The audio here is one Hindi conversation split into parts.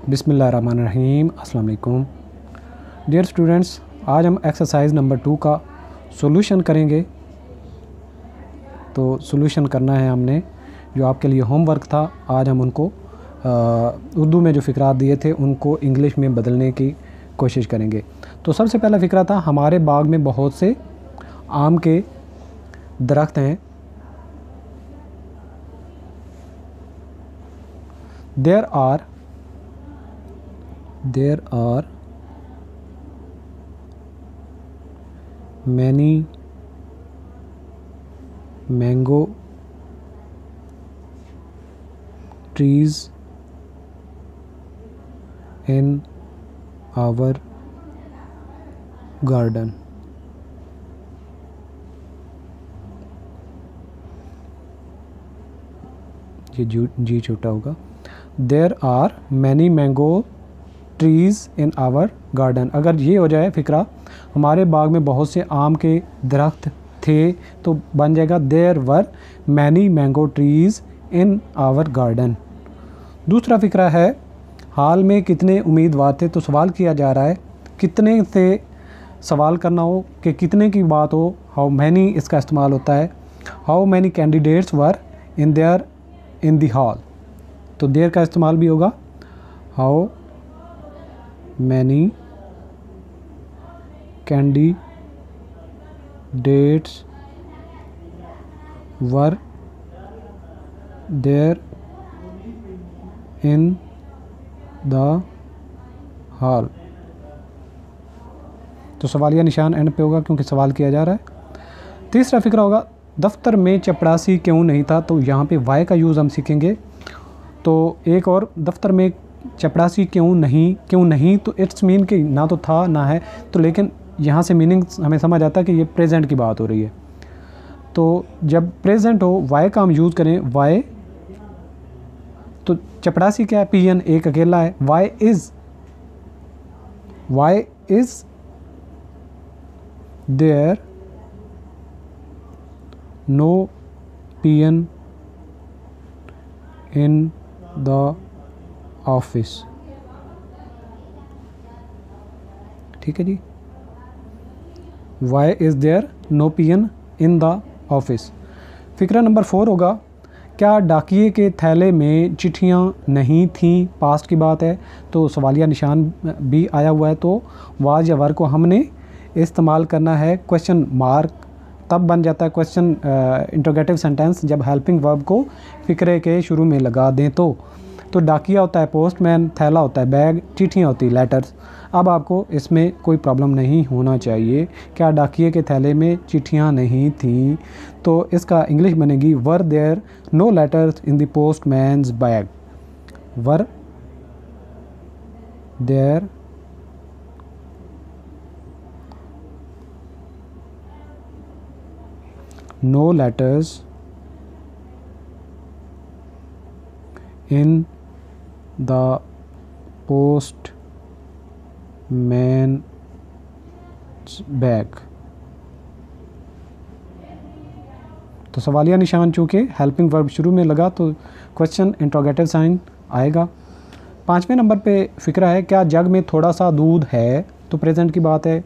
बिस्मिल्लाहिर्रहमानिर्रहीम। अस्सलाम वालेकुम डियर स्टूडेंट्स, आज हम एक्सरसाइज नंबर 2 का सॉल्यूशन करेंगे। तो सॉल्यूशन करना है हमने, जो आपके लिए होमवर्क था, आज हम उनको उर्दू में जो फ़िक्रात दिए थे उनको इंग्लिश में बदलने की कोशिश करेंगे। तो सबसे पहला फ़िक्रा था, हमारे बाग में बहुत से आम के दरख्त हैं। There are many mango trees in our garden. ये जी छोटा होगा। There are many mango trees in our garden। अगर ये हो जाए फ़िक्रा, हमारे बाग में बहुत से आम के दरख्त थे, तो बन जाएगा There were many mango trees in our garden। दूसरा फ़िक्रा है, हाल में कितने उम्मीदवार थे। तो सवाल किया जा रहा है, कितने से सवाल करना हो कि कितने की बात हो, हाउ मैनी इसका इस्तेमाल होता है। How many candidates were in the hall, तो देर का इस्तेमाल भी होगा। How many candidates were there in the hall. तो सवालिया निशान एंड पे होगा क्योंकि सवाल किया जा रहा है। तीसरा फ़िक्रा होगा, दफ्तर में चपरासी क्यों नहीं था। तो यहाँ पे वाई का यूज़ हम सीखेंगे। तो एक और, दफ्तर में चपरासी क्यों नहीं, तो इट्स मीन कि ना तो था ना है। तो लेकिन यहाँ से मीनिंग हमें समझ आता है कि ये प्रेजेंट की बात हो रही है। तो जब प्रेजेंट हो, वाई का हम यूज़ करें, वाई। तो चपरासी क्या है, पीएन एक अकेला है। Why is there no pen in the office. ठीक है जी। Why is there no pen in the office. फ़िक्रा नंबर 4 होगा, क्या डाकिए के थैले में चिट्ठियाँ नहीं थीं। पास्ट की बात है, तो सवालिया निशान भी आया हुआ है। तो वाज या वर को हमने इस्तेमाल करना है क्वेश्चन मार्क, तब बन जाता है क्वेश्चन इंट्रोगेटिव सेंटेंस जब हेल्पिंग वर्ब को फ़िक्रे के शुरू में लगा दें। तो डाकिया होता है पोस्टमैन, थैला होता है बैग, चिट्ठियाँ होती लेटर्स। अब आपको इसमें कोई प्रॉब्लम नहीं होना चाहिए। क्या डाकिए के थैले में चिट्ठियाँ नहीं थीं, तो इसका इंग्लिश बनेगी, were there no letters in the postman's bag. Were there no letters in the postman's bag। तो सवालिया निशान चूँकि हेल्पिंग वर्ब शुरू में लगा तो क्वेश्चन इंट्रोगेटिव साइन आएगा। 5वें नंबर पे फ़िक्रा है, क्या जग में थोड़ा सा दूध है। तो प्रेजेंट की बात है।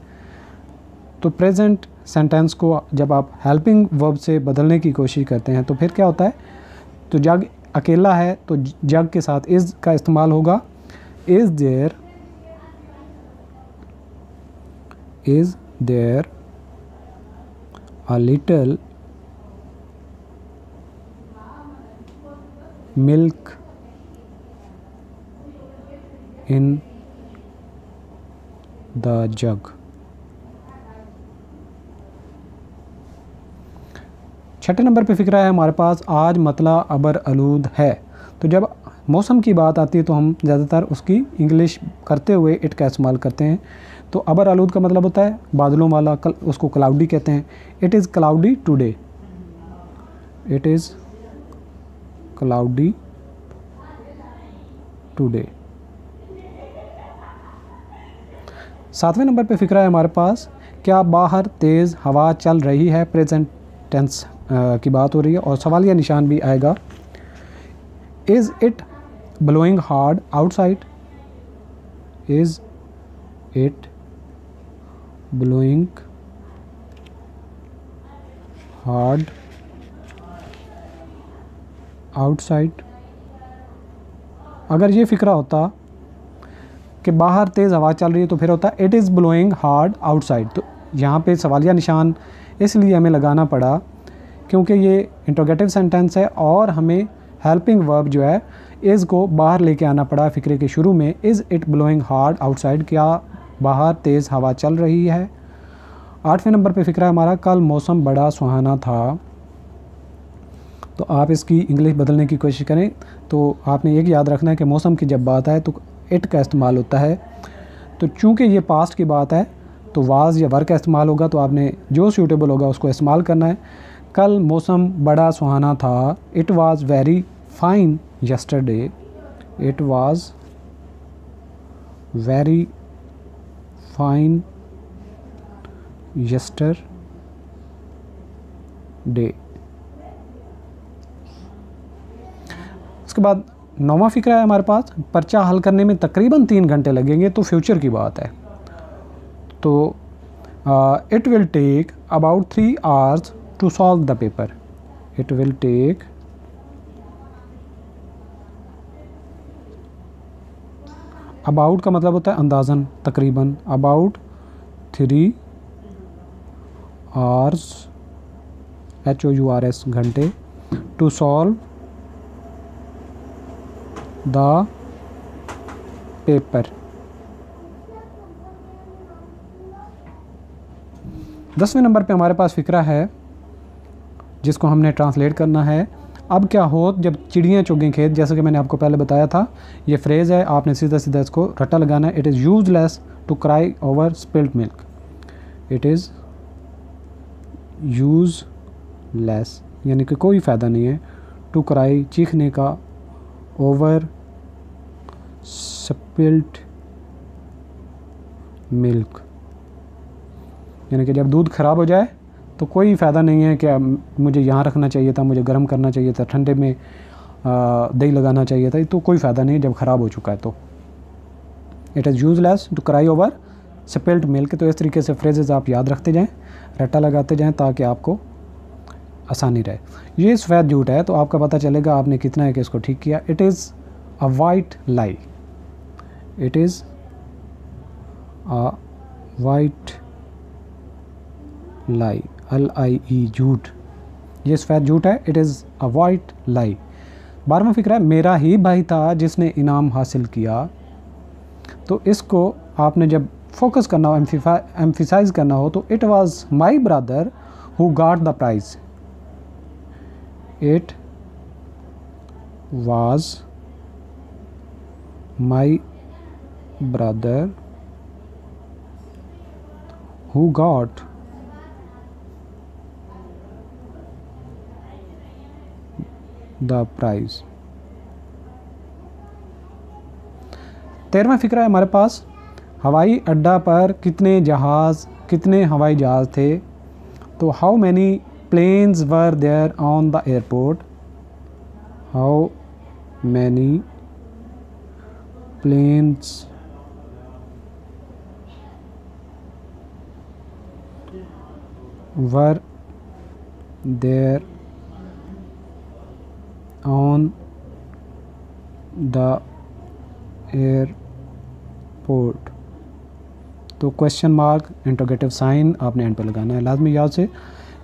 तो प्रेजेंट सेंटेंस को जब आप हेल्पिंग वर्ब से बदलने की कोशिश करते हैं तो फिर क्या होता है, तो जग अकेला है तो जग के साथ इज़ का इस्तेमाल होगा। Is there a little milk in the jug. छठे नंबर पे फ़िक्रा है हमारे पास, आज मतला अबर आलूद है। तो जब मौसम की बात आती है तो हम ज़्यादातर उसकी इंग्लिश करते हुए इट का इस्तेमाल करते हैं। तो अबर आलूद का मतलब होता है बादलों वाला, उसको क्लाउडी कहते हैं। It is cloudy today. It is cloudy today. 7वें नंबर पे फ़िक्रा है हमारे पास, क्या बाहर तेज़ हवा चल रही है। प्रेजेंट टेंस की बात हो रही है और सवालिया निशान भी आएगा। Is it blowing hard outside. Is it blowing hard outside. अगर ये फ़िक्रा होता कि बाहर तेज़ हवा चल रही है तो फिर होता it is blowing hard outside. तो यहाँ पे सवालिया निशान इसलिए हमें लगाना पड़ा क्योंकि ये इंट्रोगेटिव सेंटेंस है और हमें हेल्पिंग वर्ब जो है इज़ को बाहर लेके आना पड़ा फ़िक्रे के शुरू में। Is it blowing hard outside, क्या बाहर तेज़ हवा चल रही है। 8वें नंबर पे फ़िक्रा है हमारा, कल मौसम बड़ा सुहाना था। तो आप इसकी इंग्लिश बदलने की कोशिश करें। तो आपने एक याद रखना है कि मौसम की जब बात आए तो इट का इस्तेमाल होता है। तो चूँकि ये पास्ट की बात है तो वाज या वर का इस्तेमाल होगा, तो आपने जो सूटेबल होगा उसको इस्तेमाल करना है। कल मौसम बड़ा सुहाना था। It was very fine yesterday. It was very fine yesterday. उसके बाद 9वां फ़िक्रा है हमारे पास, पर्चा हल करने में तकरीबन 3 घंटे लगेंगे। तो फ्यूचर की बात है। तो it will take about 3 hours to solve the paper. It will take about का मतलब होता है अंदाज़न, तकरीबन, अबाउट 3 आवर्स HOURS घंटे, टू सॉल्व द पेपर। 10वें नंबर पे हमारे पास फ़िक्रा है जिसको हमने ट्रांसलेट करना है। अब क्या हो जब चिड़ियाँ चुगें खेत, जैसे कि मैंने आपको पहले बताया था। ये फ्रेज़ है, आपने सीधा सीधा इसको रट्टा लगाना है। It is useless to cry over spilled milk. It is useless यानी कि कोई फ़ायदा नहीं है, टू क्राई चीखने का, ओवर स्पिल्ड मिल्क यानी कि जब दूध ख़राब हो जाए तो कोई फ़ायदा नहीं है कि मुझे यहाँ रखना चाहिए था, मुझे गर्म करना चाहिए था, ठंडे में दही लगाना चाहिए था। तो कोई फ़ायदा नहीं जब ख़राब हो चुका है। तो it is useless to cry over spilled milk. तो इस तरीके से फ्रेजेस आप याद रखते जाएं, रट्टा लगाते जाएं ताकि आपको आसानी रहे। ये सफ़ेद झूठ है तो आपका पता चलेगा आपने कितना है कि इसको ठीक किया। It is a white lie. It is a white lie, LIE, झूठ। ये सफ़ेद झूठ है। इट इज़ अ वाइट लाई। 12वां फ़िक्रा है, मेरा ही भाई था जिसने इनाम हासिल किया। तो इसको आपने जब फोकस करना हो, एम्फिसाइज़ करना हो, तो it was my brother who got the prize. It was my brother who got the prize. 13वां फ़िक्रा है हमारे पास, हवाई अड्डा पर कितने हवाई जहाज़ थे। तो how many planes were there on the airport. How many planes were there on the airport. तो क्वेश्चन मार्क, इंट्रोगेटिव साइन आपने एंड पे लगाना है लाजमी याद से।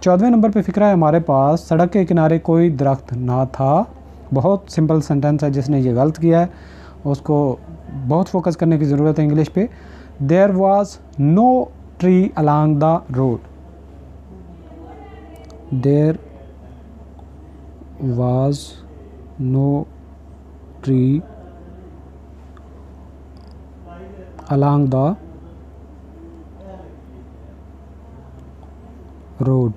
14वें नंबर पे फ़िक्रा है हमारे पास, सड़क के किनारे कोई दरख्त ना था। बहुत सिंपल सेंटेंस है, जिसने ये गलत किया है उसको बहुत फोकस करने की ज़रूरत है इंग्लिश पे। There was no tree along the road. There was no tree along the road.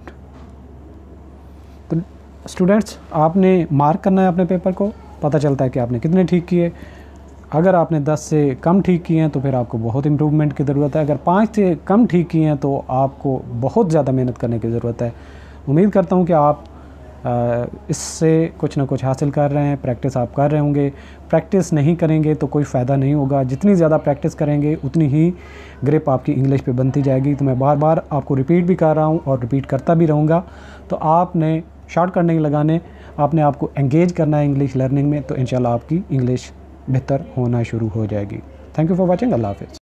तो स्टूडेंट्स आपने मार्क करना है अपने पेपर को, पता चलता है कि आपने कितने ठीक किए। अगर आपने 10 से कम ठीक किए हैं तो फिर आपको बहुत इम्प्रूवमेंट की ज़रूरत है। अगर 5 से कम ठीक किए हैं तो आपको बहुत ज़्यादा मेहनत करने की ज़रूरत है। उम्मीद करता हूँ कि आप इससे कुछ ना कुछ हासिल कर रहे हैं, प्रैक्टिस आप कर रहे होंगे। प्रैक्टिस नहीं करेंगे तो कोई फ़ायदा नहीं होगा। जितनी ज़्यादा प्रैक्टिस करेंगे उतनी ही ग्रिप आपकी इंग्लिश पे बनती जाएगी। तो मैं बार बार आपको रिपीट भी कर रहा हूँ और रिपीट करता भी रहूँगा। तो आपने शॉर्टकट नहीं लगाने, आपने आपको एंगेज करना है इंग्लिश लर्निंग में, तो इंशाल्लाह आपकी इंग्लिश बेहतर होना शुरू हो जाएगी। Thank you for watching. अल्लाह हाफ़िज़।